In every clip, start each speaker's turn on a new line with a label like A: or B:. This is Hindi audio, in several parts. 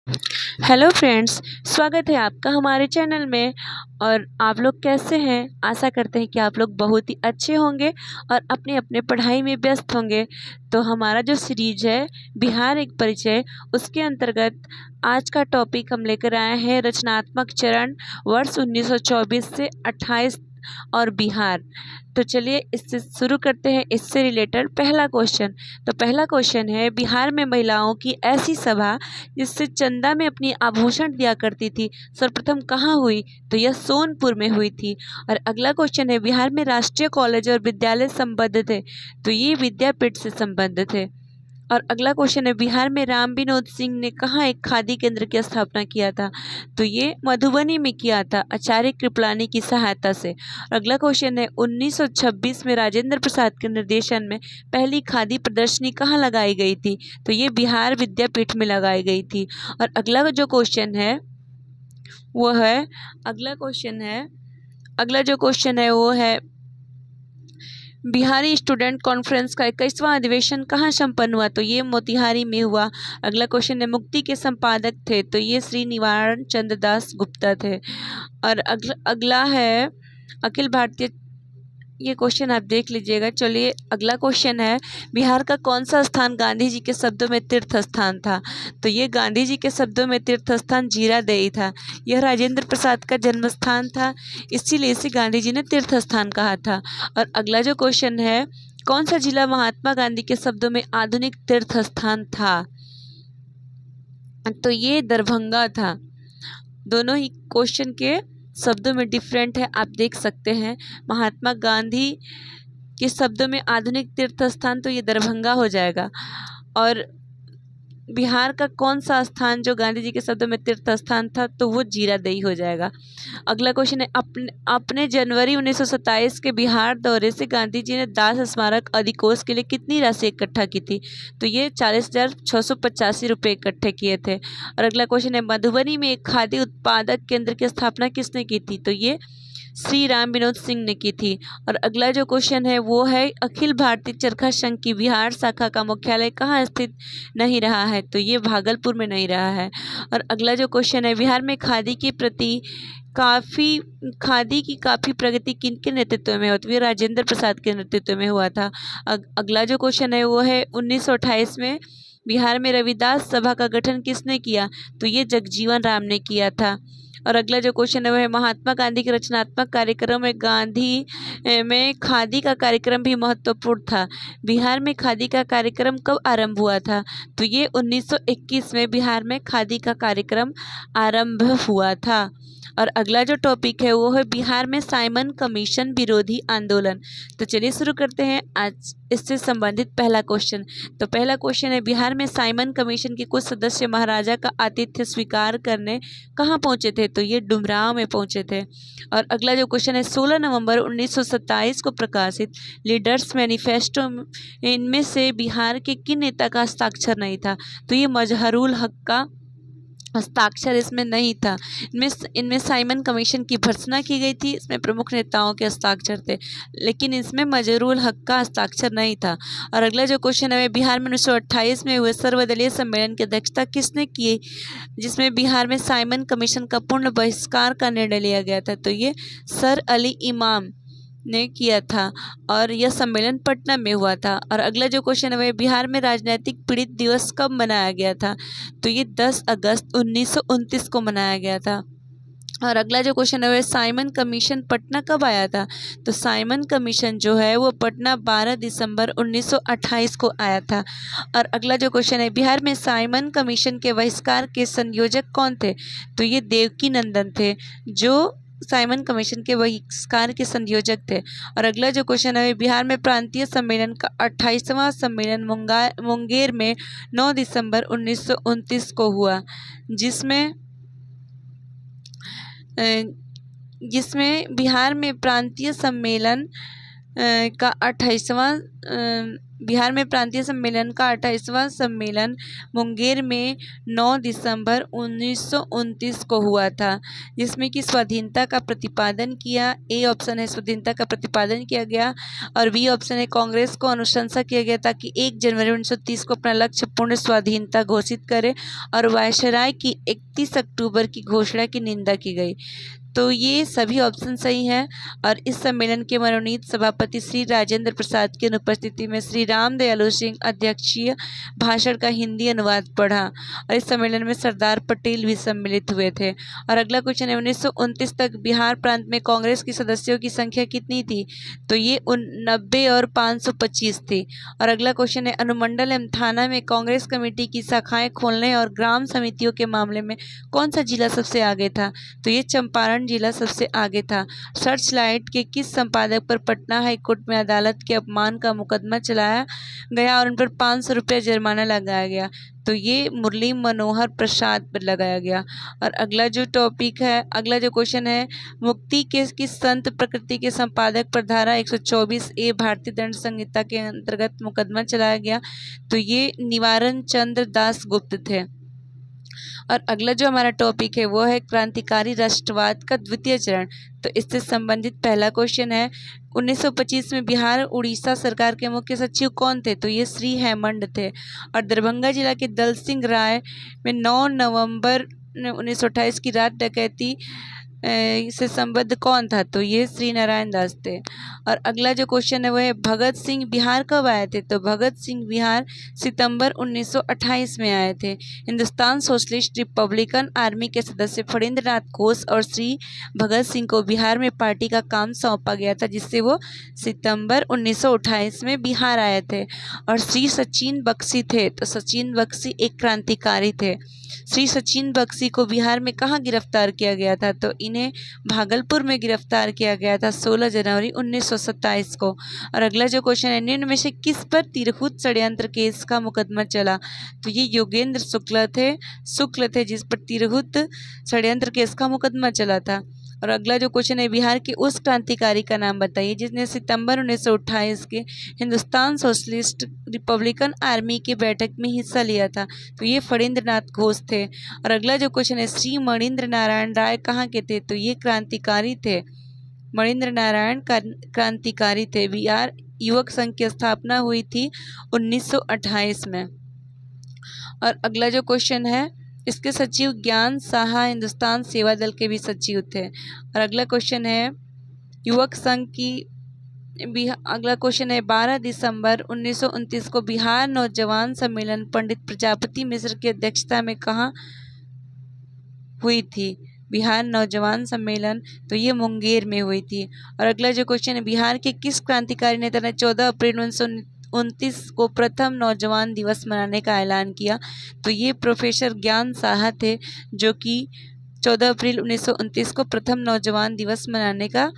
A: हेलो फ्रेंड्स, स्वागत है आपका हमारे चैनल में। और आप लोग कैसे हैं? आशा करते हैं कि आप लोग बहुत ही अच्छे होंगे और अपने अपने पढ़ाई में व्यस्त होंगे। तो हमारा जो सीरीज है बिहार एक परिचय, उसके अंतर्गत आज का टॉपिक हम लेकर आए हैं रचनात्मक चरण वर्ष 1924 से 28 और बिहार। तो चलिए इससे शुरू करते हैं। इससे रिलेटेड पहला क्वेश्चन। तो पहला क्वेश्चन है, बिहार में महिलाओं की ऐसी सभा जिससे चंदा में अपनी आभूषण दिया करती थी, सर्वप्रथम कहाँ हुई? तो यह सोनपुर में हुई थी। और अगला क्वेश्चन है, बिहार में राष्ट्रीय कॉलेज और विद्यालय संबद्ध थे, तो ये विद्यापीठ से संबद्ध थे। और अगला क्वेश्चन है, बिहार में राम विनोद सिंह ने कहाँ एक खादी केंद्र की स्थापना किया था? तो ये मधुबनी में किया था, आचार्य कृपलानी की सहायता से। और अगला क्वेश्चन है, 1926 में राजेंद्र प्रसाद के निर्देशन में पहली खादी प्रदर्शनी कहाँ लगाई गई थी? तो ये बिहार विद्यापीठ में लगाई गई थी। और अगला जो क्वेश्चन है वो है अगला जो क्वेश्चन है वो है, बिहारी स्टूडेंट कॉन्फ्रेंस का 21वां अधिवेशन कहाँ संपन्न हुआ? तो ये मोतिहारी में हुआ। अगला क्वेश्चन है, मुक्ति के संपादक थे? तो ये श्री निवारण चंद्र दास गुप्ता थे। और अगला है अखिल भारतीय, ये क्वेश्चन आप देख लीजिएगा। चलिए अगला क्वेश्चन है, बिहार का कौन सा स्थान गांधी जी के शब्दों में तीर्थ स्थान था? तो ये गांधी जी के शब्दों में तीर्थ स्थान जीरादेई था। यह राजेंद्र प्रसाद का जन्म स्थान था, इसीलिए इसे गांधी जी ने तीर्थ स्थान कहा था। और अगला जो क्वेश्चन है, कौन सा जिला महात्मा गांधी के शब्दों में आधुनिक तीर्थ स्थान था? तो ये दरभंगा था। दोनों ही क्वेश्चन के शब्दों में डिफरेंट है, आप देख सकते हैं। महात्मा गांधी के शब्दों में आधुनिक तीर्थ स्थान, तो ये दरभंगा हो जाएगा। और बिहार का कौन सा स्थान जो गांधी जी के शब्दों में तीर्थ स्थान था? तो वो जीरादेई हो जाएगा। अगला क्वेश्चन है, अपने जनवरी 1927 के बिहार दौरे से गांधी जी ने दास स्मारक अधिकोष के लिए कितनी राशि इकट्ठा की थी? तो ये 40,685 रुपये इकट्ठे किए थे। और अगला क्वेश्चन है, मधुबनी में एक खादी उत्पादक केंद्र की स्थापना किसने की थी? तो ये श्री राम विनोद सिंह ने की थी। और अगला जो क्वेश्चन है वो है, अखिल भारतीय चरखा संघ की बिहार शाखा का मुख्यालय कहाँ स्थित नहीं रहा है? तो ये भागलपुर में नहीं रहा है। और अगला जो क्वेश्चन है, बिहार में खादी की काफ़ी प्रगति किनके नेतृत्व में होती है? राजेंद्र प्रसाद के नेतृत्व में हुआ था। अगला जो क्वेश्चन है वो है, 1928 में बिहार में रविदास सभा का गठन किसने किया? तो ये जगजीवन राम ने किया था। और अगला जो क्वेश्चन है वह है, महात्मा गांधी के रचनात्मक कार्यक्रम में में खादी का कार्यक्रम भी महत्वपूर्ण था। बिहार में खादी का कार्यक्रम कब आरंभ हुआ था? तो ये 1921 में बिहार में खादी का कार्यक्रम आरंभ हुआ था। और अगला जो टॉपिक है वो है, बिहार में साइमन कमीशन विरोधी आंदोलन। तो चलिए शुरू करते हैं आज इससे संबंधित पहला क्वेश्चन। तो पहला क्वेश्चन है, बिहार में साइमन कमीशन के कुछ सदस्य महाराजा का आतिथ्य स्वीकार करने कहाँ पहुँचे थे? तो ये डुमरांव में पहुँचे थे। और अगला जो क्वेश्चन है, 16 नवंबर 1927 को प्रकाशित लीडर्स मैनिफेस्टो इनमें से बिहार के किन नेता का हस्ताक्षर नहीं था? तो ये मजहरुल हक का हस्ताक्षर इसमें नहीं था। इनमें साइमन कमीशन की भर्त्सना की गई थी, इसमें प्रमुख नेताओं के हस्ताक्षर थे, लेकिन इसमें मजरूल हक का हस्ताक्षर नहीं था। और अगला जो क्वेश्चन है, बिहार में 1928 में हुए सर्वदलीय सम्मेलन की अध्यक्षता किसने की, जिसमें बिहार में साइमन कमीशन का पूर्ण बहिष्कार का निर्णय लिया गया था? तो ये सर अली इमाम ने किया था। और यह सम्मेलन पटना में हुआ था। और अगला जो क्वेश्चन है, बिहार में राजनीतिक पीड़ित दिवस कब मनाया गया था? तो ये 10 अगस्त 1929 को मनाया गया था। और अगला जो क्वेश्चन है, साइमन कमीशन पटना कब आया था? तो साइमन कमीशन जो है वो पटना 12 दिसंबर 1928 को आया था। और अगला जो क्वेश्चन है, बिहार में साइमन कमीशन के बहिष्कार के संयोजक कौन थे? तो ये देवकी नंदन थे, जो साइमन कमीशन के बहिष्कार के संयोजक थे। और अगला जो क्वेश्चन है, बिहार में प्रांतीय सम्मेलन का 28वां सम्मेलन मुंगेर में 9 दिसंबर 1929 को हुआ, जिसमें बिहार में प्रांतीय सम्मेलन का 28वां बिहार में प्रांतीय सम्मेलन का 28वां सम्मेलन मुंगेर में 9 दिसंबर 1929 को हुआ था, जिसमें कि स्वाधीनता का प्रतिपादन किया। ए ऑप्शन है स्वाधीनता का प्रतिपादन किया गया और बी ऑप्शन है कांग्रेस को अनुशंसा किया गया ताकि 1 जनवरी 1930 को अपना लक्ष्य पूर्ण स्वाधीनता घोषित करे और वायसराय की 31 अक्टूबर की घोषणा की निंदा की गई। तो ये सभी ऑप्शन सही हैं और इस सम्मेलन के मनोनीत सभापति श्री राजेंद्र प्रसाद की अनुपस्थिति में श्री राम दयालु सिंह अध्यक्षीय भाषण का हिंदी अनुवाद पढ़ा और इस सम्मेलन में सरदार पटेल भी सम्मिलित हुए थे। और अगला क्वेश्चन है 1929 तक बिहार प्रांत में कांग्रेस की सदस्यों की संख्या कितनी थी? तो ये 90 और 525 थी। और अगला क्वेश्चन है अनुमंडल एवं थाना में कांग्रेस कमेटी की शाखाएं खोलने और ग्राम समितियों के मामले में कौन सा जिला सबसे आगे था? तो ये चंपारण जिला सबसे आगे था। सर्च लाइट के किस संपादक पर पटना हाईकोर्ट में अदालत के अपमान का मुकदमा चलाया गया और उन पर 500 रुपये जुर्माना लगाया गया? तो ये मुरली मनोहर प्रसाद पर लगाया गया। और अगला जो क्वेश्चन है मुक्ति के किस संत प्रकृति के संपादक पर धारा 124 ए भारतीय दंड संहिता के अंतर्गत मुकदमा चलाया गया? तो ये निवारण चंद्र दास गुप्त थे। और अगला जो हमारा टॉपिक है वो है क्रांतिकारी राष्ट्रवाद का द्वितीय चरण। तो इससे संबंधित पहला क्वेश्चन है 1925 में बिहार उड़ीसा सरकार के मुख्य सचिव कौन थे? तो ये श्री हेमंड थे। और दरभंगा जिला के दल सिंह राय में 9 नवंबर 1928 की रात डकैती से संबद्ध कौन था? तो ये श्री नारायण दास थे। और अगला जो क्वेश्चन है वो है भगत सिंह बिहार कब आए थे? तो भगत सिंह बिहार सितंबर 1928 में आए थे। हिंदुस्तान सोशलिस्ट रिपब्लिकन आर्मी के सदस्य फणींद्र नाथ घोष और श्री भगत सिंह को बिहार में पार्टी का काम सौंपा गया था, जिससे वो सितंबर 1928 में बिहार आए थे। और श्री सचिन बख्शी थे। तो सचिन बख्शी एक क्रांतिकारी थे। श्री सचिन बख्शी को बिहार में कहाँ गिरफ्तार किया गया था? तो इन्हें भागलपुर में गिरफ्तार किया गया था 16 जनवरी 1927 को। और अगला जो क्वेश्चन है निम्न में से किस पर तिरहुत षड्यंत्र केस का मुकदमा चला? तो ये योगेंद्र शुक्ल थे जिस पर तिरहुत षड्यंत्र केस का मुकदमा चला था। और अगला जो क्वेश्चन है बिहार के उस क्रांतिकारी का नाम बताइए जिसने सितंबर 1928 के हिंदुस्तान सोशलिस्ट रिपब्लिकन आर्मी की बैठक में हिस्सा लिया था? तो ये फणींद्र नाथ घोष थे। और अगला जो क्वेश्चन है श्री मणिंद्र नारायण राय कहाँ के थे? तो ये क्रांतिकारी थे। मणिंद्र नारायण क्रांतिकारी थे। बिहार युवक संघ की स्थापना हुई थी 1928 में। और अगला जो क्वेश्चन है इसके सचिव ज्ञान साहा हिंदुस्तान सेवा दल के भी सचिव थे। और अगला क्वेश्चन है युवक संघ की अगला क्वेश्चन है 12 दिसंबर 1929 को बिहार नौजवान सम्मेलन पंडित प्रजापति मिश्र की अध्यक्षता में कहाँ हुई थी? बिहार नौजवान सम्मेलन तो ये मुंगेर में हुई थी। और अगला जो क्वेश्चन है बिहार के किस क्रांतिकारी नेता ने 14 अप्रैल 1929 को प्रथम नौजवान दिवस मनाने का ऐलान किया? तो ये प्रोफेसर ज्ञान साहा थे जो कि 14 अप्रैल 1929 को प्रथम नौजवान दिवस मनाने का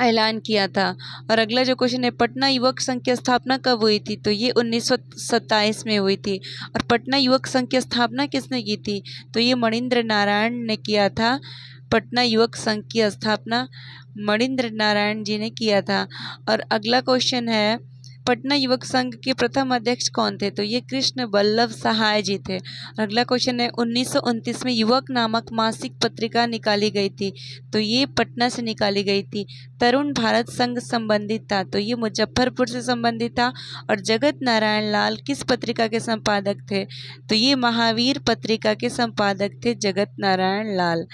A: ऐलान किया था। और अगला जो क्वेश्चन है पटना युवक संघ की स्थापना कब हुई थी? तो ये 1927 में हुई थी। और पटना युवक संघ की स्थापना किसने की थी? तो ये मणिंद्र नारायण ने किया था। पटना युवक संघ की स्थापना मणिंद्र नारायण जी ने किया था। और अगला क्वेश्चन है पटना युवक संघ के प्रथम अध्यक्ष कौन थे? तो ये कृष्ण वल्लभ सहाय जी थे। और अगला क्वेश्चन है 1929 में युवक नामक मासिक पत्रिका निकाली गई थी? तो ये पटना से निकाली गई थी। तरुण भारत संघ संबंधित था? तो ये मुजफ्फरपुर से संबंधित था। और जगत नारायण लाल किस पत्रिका के संपादक थे? तो ये महावीर पत्रिका के संपादक थे जगत नारायण लाल।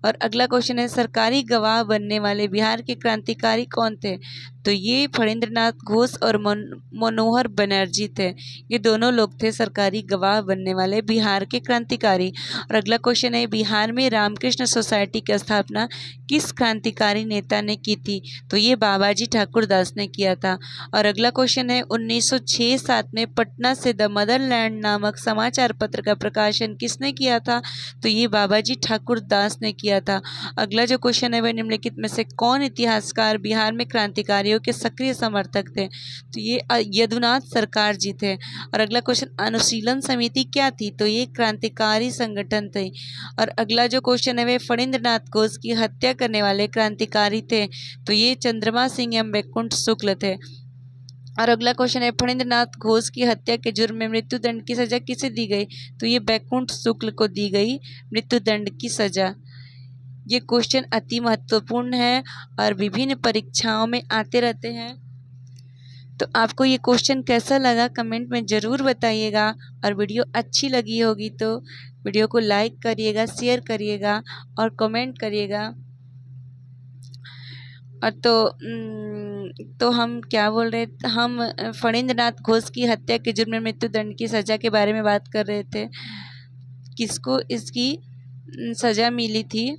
A: और अगला क्वेश्चन है सरकारी गवाह बनने वाले बिहार के क्रांतिकारी कौन थे? तो ये फणींद्र नाथ घोष और मनोहर बनर्जी थे। ये दोनों लोग थे सरकारी गवाह बनने वाले बिहार के क्रांतिकारी। और अगला क्वेश्चन है बिहार में रामकृष्ण सोसाइटी की स्थापना किस क्रांतिकारी नेता ने की थी? तो ये बाबाजी ठाकुर दास ने किया था। और अगला क्वेश्चन है 1906-07 में पटना से द मदरलैंड नामक समाचार पत्र का प्रकाशन किसने किया था? तो ये बाबाजी ठाकुर दास ने किया था। अगला जो क्वेश्चन है वह निम्नलिखित में से कौन इतिहासकार बिहार में क्रांतिकारियों के सक्रिय समर्थक थे? तो ये यदुनाथ सरकार जी थे। और अगला क्वेश्चन अनुशीलन समिति क्या थी? तो ये क्रांतिकारी संगठन थे। और अगला जो क्वेश्चन है वह फणींद्र नाथ घोष की हत्या करने वाले क्रांतिकारी थे? तो ये चंद्रमा सिंह एवं बैकुंठ शुक्ल थे। और अगला क्वेश्चन है, फणींद्रनाथ घोष की हत्या के जुर्म में मृत्युदंड की सजा किसे दी गई? तो ये बैकुंठ शुक्ल को दी गई मृत्युदंड की सजा। ये क्वेश्चन अति महत्वपूर्ण है और विभिन्न परीक्षाओं में आते रहते हैं। तो आपको ये क्वेश्चन कैसा लगा कमेंट में ज़रूर बताइएगा, और वीडियो अच्छी लगी होगी तो वीडियो को लाइक करिएगा, शेयर करिएगा और कमेंट करिएगा। और तो हम क्या बोल रहे थे, हम फणींद्रनाथ घोष की हत्या के जुर्म में मृत्युदंड की सज़ा के बारे में बात कर रहे थे। किसको इसकी सज़ा मिली थी?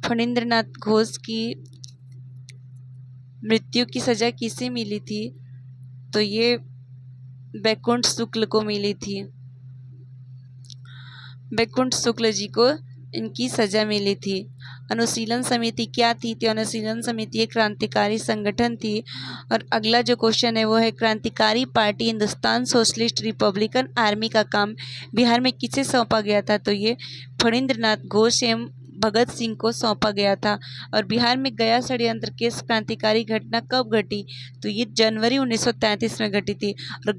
A: फणींद्रनाथ घोष की मृत्यु की सज़ा किसे मिली थी? तो ये बैकुंठ शुक्ल को मिली थी। बैकुंठ शुक्ल जी को इनकी सज़ा मिली थी। अनुशीलन समिति क्या थी? तो अनुशीलन समिति एक क्रांतिकारी संगठन थी। और अगला जो क्वेश्चन है वो है, क्रांतिकारी party Hindustan socialist Republican army का काम बिहार में किसे सौंपा गया था? तो ये फणींद्रनाथ घोष एवं भगत सिंह को सौंपा गया था। और बिहार में गया षड्यंत्र केस क्रांतिकारी घटना कब घटी? तो ये जनवरी 1933 में घटी थी। और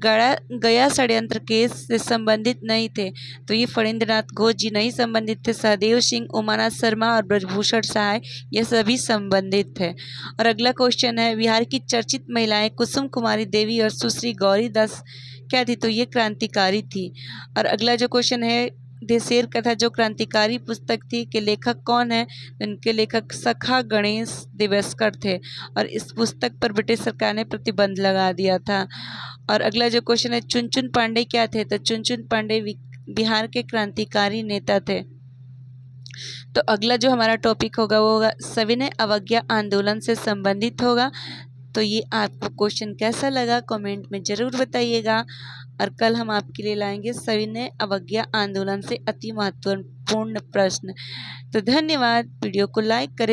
A: गया षड्यंत्र केस से संबंधित नहीं थे, तो ये फणींद्रनाथ घोष जी नहीं संबंधित थे। सहदेव सिंह, उमानाथ शर्मा और ब्रजभूषण सहाय ये सभी संबंधित थे। और अगला क्वेश्चन है, बिहार की चर्चित महिलाएं कुसुम कुमारी देवी और सुश्री गौरी दास क्या थी? तो ये क्रांतिकारी थी। और अगला जो क्वेश्चन है, देशेर कथा जो क्रांतिकारी पुस्तक थी के लेखक कौन है? इनके लेखक सखा गणेश देवस्कर थे। और इस पुस्तक पर ब्रिटिश सरकार ने प्रतिबंध लगा दिया था। और अगला जो क्वेश्चन है, चुनचुन पांडे क्या थे? तो चुनचुन पांडे बिहार के क्रांतिकारी नेता थे। तो अगला जो हमारा टॉपिक होगा वो होगा सविनय अवज्ञा आंदोलन से संबंधित होगा। तो ये आपको क्वेश्चन कैसा लगा कमेंट में ज़रूर बताइएगा। और कल हम आपके लिए लाएंगे सविनय अवज्ञा आंदोलन से अति महत्वपूर्ण प्रश्न। तो धन्यवाद, वीडियो को लाइक करें।